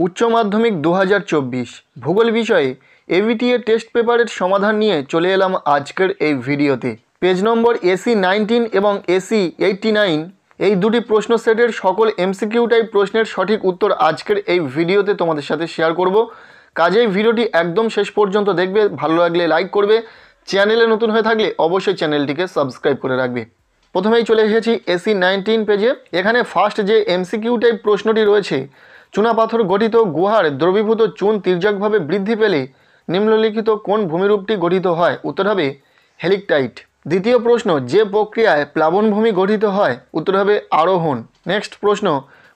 উচ্চ মাধ্যমিক 2024 ভূগোল বিষয়ে এবিটিএ টেস্ট পেপারের সমাধান নিয়ে চলে এলাম আজকের এই ভিডিওতে। পেজ নম্বর এসি 19 এবং এসি 89 এই দুটি প্রশ্ন সেটের সকল এমসিকিউ টাইপ প্রশ্নের সঠিক উত্তর আজকের এই ভিডিওতে তোমাদের সাথে শেয়ার করব। কাজেই ভিডিওটি একদম শেষ পর্যন্ত দেখবে, ভালো লাগলে লাইক করবে, চ্যানেলে নতুন হয়ে থাকলে অবশ্যই চ্যানেলটিকে সাবস্ক্রাইব করে রাখবে। প্রথমেই চলে এসেছি এসি 19 পেজে। এখানে ফার্স্ট যে এমসিকিউ টাইপ প্রশ্নটি রয়েছে, চুনাপাথর গঠিত গুহার দ্রবীভূত চুন তির্যকভাবে বৃদ্ধি পেলে নিম্নলিখিত কোন ভূমিরূপটি গঠিত হয়? উত্তর হবে হেলিকটাইট। দ্বিতীয় প্রশ্ন, যে প্রক্রিয়ায় প্লাবনভূমি গঠিত হয়? উত্তর হবে আরোহণ। নেক্সট প্রশ্ন,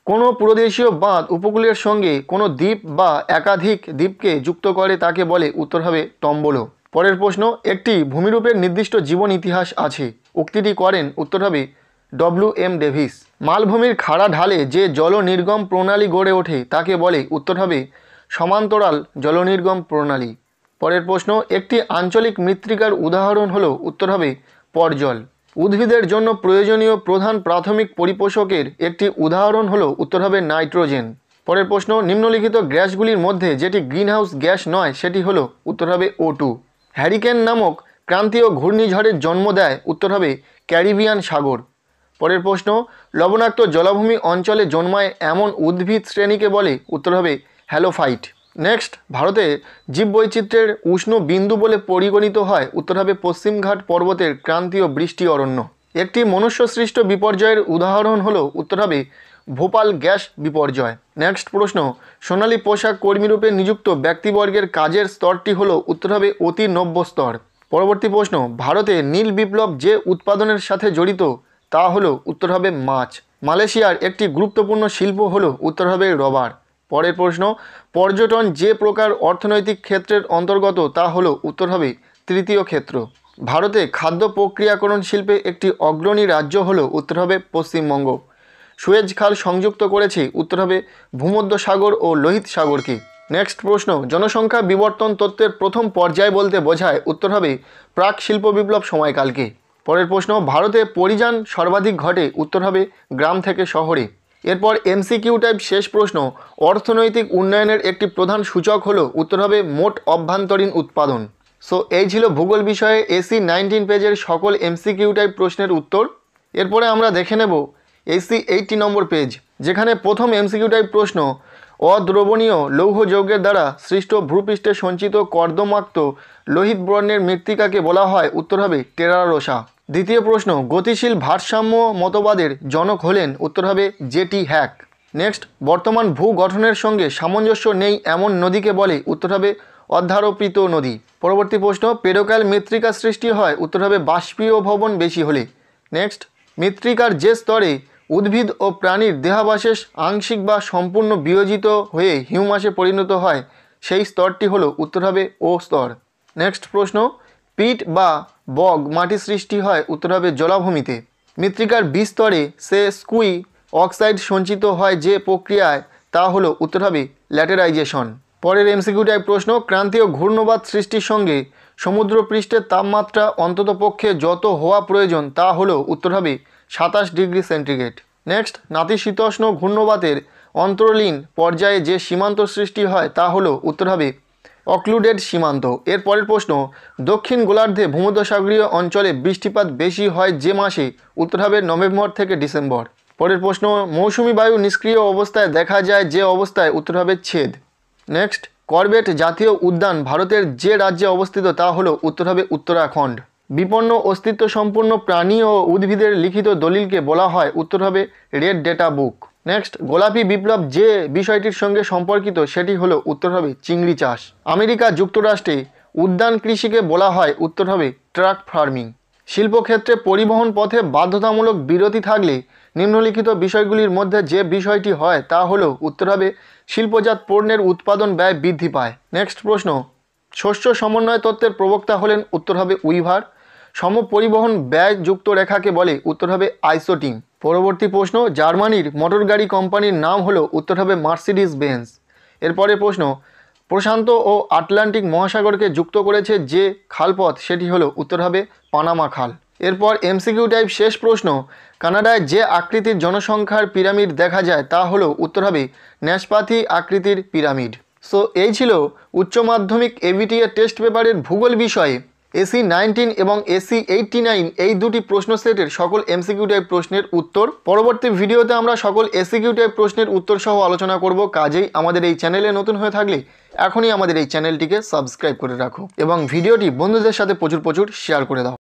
কোনো পুরোদেশীয় বাঁধ উপকূলের সঙ্গে কোনো দ্বীপ বা একাধিক দ্বীপকে যুক্ত করে তাকে বলে? উত্তর হবে টম্বলো। পরের প্রশ্ন, একটি ভূমিরূপের নির্দিষ্ট জীবন ইতিহাস আছে, উক্তিটি করেন? উত্তর হবে WM ডেভিস। মালভূমির খাড়া ঢালে যে জলনির্গম প্রণালী গড়ে ওঠে তাকে বলে? উত্তর হবে সমান্তরাল জলনির্গম প্রণালী। পরের প্রশ্ন, একটি আঞ্চলিক মৃত্তিকার উদাহরণ হলো? উত্তর হবে পর্জল। উদ্ভিদের জন্য প্রয়োজনীয় প্রধান প্রাথমিক পরিপোষকের একটি উদাহরণ হলো? উত্তর হবে নাইট্রোজেন। পরের প্রশ্ন, নিম্নলিখিত গ্যাসগুলির মধ্যে যেটি গ্রিনহাউস গ্যাস নয় সেটি হলো? উত্তর হবে O2। হ্যারিকেন নামক ক্রান্তীয় ঘূর্ণিঝড়ের জন্ম দেয়? উত্তর হবে ক্যারিবিয়ান সাগর। পরের প্রশ্ন, লবণাক্ত জলাভূমি অঞ্চলে জন্মায় এমন উদ্ভিদ শ্রেণীকে বলে? উত্তর হবে হ্যালোফাইট। নেক্সট, ভারতে জীববৈচিত্র্যের উষ্ণ বিন্দু বলে পরিগণিত হয়? উত্তর হবে পশ্চিমঘাট পর্বতের ক্রান্তীয় বৃষ্টি অরণ্য। একটি মনুষ্যসৃষ্ট বিপর্যয়ের উদাহরণ হলো? উত্তর হবে ভোপাল গ্যাস বিপর্যয়। নেক্সট প্রশ্ন, সোনালী পোশাক কর্মীরূপে নিযুক্ত ব্যক্তিবর্গের কাজের স্তরটি হলো? উত্তর হবে অতি নব্য স্তর। পরবর্তী প্রশ্ন, ভারতে নীল বিপ্লব যে উৎপাদনের সাথে জড়িত তা হলো? উত্তর হবে মাছ। মালয়েশিয়ার একটি গুরুত্বপূর্ণ শিল্প হলো? উত্তর হবে রবার। পরের প্রশ্ন, পর্যটন যে প্রকার অর্থনৈতিক ক্ষেত্রের অন্তর্গত তা হলো? উত্তর হবে তৃতীয় ক্ষেত্র। ভারতে খাদ্য প্রক্রিয়াকরণ শিল্পে একটি অগ্রণী রাজ্য হলো? উত্তর হবে পশ্চিমবঙ্গ। সুয়েজ খাল সংযুক্ত করেছে? উত্তর হবে ভূমধ্যসাগর ও লোহিত সাগরকে। নেক্সট প্রশ্ন, জনসংখ্যা বিবর্তন তত্ত্বের প্রথম পর্যায় বলতে বোঝায়? উত্তর হবে প্রাক শিল্প বিপ্লব সময়কালকে। পরের প্রশ্ন, ভারতে পরিযান সর্বাধিক ঘটে? উত্তর হবে গ্রাম থেকে শহরে। এরপর এমসিকিউ টাইপ শেষ প্রশ্ন, অর্থনৈতিক উন্নয়নের একটি প্রধান সূচক হলো? উত্তর হবে মোট অভ্যন্তরীণ উৎপাদন। সো এই ছিল ভূগোল বিষয়ে এসি 19 পেজের সকল এমসিকিউ টাইপ প্রশ্নের উত্তর। এরপরে আমরা দেখে নেব এসি 80 নম্বর পেজ, যেখানে প্রথম এমসিকিউ টাইপ প্রশ্ন, অদ্রবণীয় লৌহ যৌগের দ্বারা সৃষ্ট ভূপৃষ্ঠে সঞ্চিত কর্দমাক্ত লোহিত বর্ণের মৃত্তিকাকে বলা হয়? উত্তর হবে টেরারোসা। দ্বিতীয় প্রশ্ন, গতিশীল ভারসাম্য মতবাদের জনক হলেন? উত্তর হবে জেটি হ্যাক। নেক্সট, বর্তমান ভূ গঠনের সঙ্গে সামঞ্জস্য নেই এমন নদীকে বলে? উত্তর হবে অধ্যারোপিত নদী। পরবর্তী প্রশ্ন, পেডোকাল মৃত্তিকা সৃষ্টি হয়? উত্তর হবে বাষ্পীয় ভবন বেশি হলে। নেক্সট, মৃত্তিকার যে স্তরে উদ্ভিদ ও প্রাণীর দেহাবশেষ আংশিক বা সম্পূর্ণ বিয়োজিত হয়ে হিউমাসে পরিণত হয় সেই স্তরটি হলো? উত্তর হবে ও স্তর। নেক্সট প্রশ্ন, পিট বা বগ মাটি সৃষ্টি হয়? উত্তর হবে জলাভূমিতে। মৃত্তিকার বিস্তরে সে স্কুই অক্সাইড সঞ্চিত হয় যে প্রক্রিয়ায় তা হলো? উত্তর হবে ল্যাটেরাইজেশন। পরের এমসিকিউ টাইপ প্রশ্ন, ক্রান্তীয় ঘূর্ণবাত সৃষ্টির সঙ্গে সমুদ্রপৃষ্ঠের তাপমাত্রা অন্ততপক্ষে যত হওয়া প্রয়োজন তা হলো? উত্তর হবে 27 ডিগ্রি সেন্টিগ্রেড। নেক্সট, নাতিশীতোষ্ণ ঘূর্ণবাতের অন্তরলীন পর্যায়ে যে সীমান্ত সৃষ্টি হয় তা হলো? উত্তর হবে অক্লুডেড সীমান্ত। এর পরের প্রশ্ন, দক্ষিণ গোলার্ধে ভূমধ্যসাগরীয় অঞ্চলে বৃষ্টিপাত বেশি হয় যে মাসে? উত্তর হবে নভেম্বর থেকে ডিসেম্বর। পরের প্রশ্ন, মৌসুমি বায়ু নিষ্ক্রিয় অবস্থায় দেখা যায় যে অবস্থায়? উত্তর হবে ছেদ। নেক্সট, করবেট জাতীয় উদ্যান ভারতের যে রাজ্যে অবস্থিত তা হলো? উত্তর হবে উত্তরাখণ্ড। বিপন্ন অস্তিত্ব সম্পূর্ণ প্রাণী ও উদ্ভিদের লিখিত দলিলকে বলা হয়? উত্তর হবে রেড ডেটা বুক। নেক্সট, গোলাপি বিপ্লব যে বিষয়টির সঙ্গে সম্পর্কিত সেটি হলো? উত্তর হবে চিংড়ি চাষ। আমেরিকা যুক্তরাষ্ট্রে উদ্যান কৃষিকে বলা হয়? উত্তর হবে ট্রাক ফার্মিং। শিল্পক্ষেত্রে পরিবহন পথে বাধ্যতামূলক বিরতি থাকলে নিম্নলিখিত বিষয়গুলির মধ্যে যে বিষয়টি হয় তা হলো? উত্তর হবে শিল্পজাত পণ্যের উৎপাদন ব্যয় বৃদ্ধি পায়। নেক্সট প্রশ্ন, শস্য সমন্বয় তত্ত্বের প্রবক্তা হলেন? উত্তর হবে উইভার। সমপরিবহন ব্যয় যুক্ত রেখাকে বলে? উত্তর হবে আইসোটিন। পরবর্তী প্রশ্ন, জার্মানির মোটরগাড়ি কোম্পানির নাম হলো? উত্তর হবে মার্সিডিজ বেঞ্জ। এরপরে প্রশ্ন, প্রশান্ত ও আটলান্টিক মহাসাগরকে যুক্ত করেছে যে খালপথ সেটি হলো? উত্তর হবে পানামা খাল। এরপর এমসিকিউ টাইপ শেষ প্রশ্ন, কানাডায় যে আকৃতির জনসংখ্যার পিরামিড দেখা যায় তা হলো উত্তর হবে ন্যাশপাতি আকৃতির পিরামিড। সো এই ছিল উচ্চ মাধ্যমিক এবিটিএ টেস্ট পেপারের ভূগোল বিষয়ে এসি 19 এবং এসি 89 এই দুটি প্রশ্ন সেটের সকল এমসিকিউ টাইপ প্রশ্নের উত্তর। পরবর্তী ভিডিওতে আমরা সকল এসিকিউ টাইপ প্রশ্নের উত্তর সহ আলোচনা করব। কাজেই আমাদের এই চ্যানেলে নতুন হয়ে থাকলে এখনই আমাদের এই চ্যানেলটিকে সাবস্ক্রাইব করে রাখো এবং ভিডিওটি বন্ধুদের সাথে প্রচুর শেয়ার করে দাও।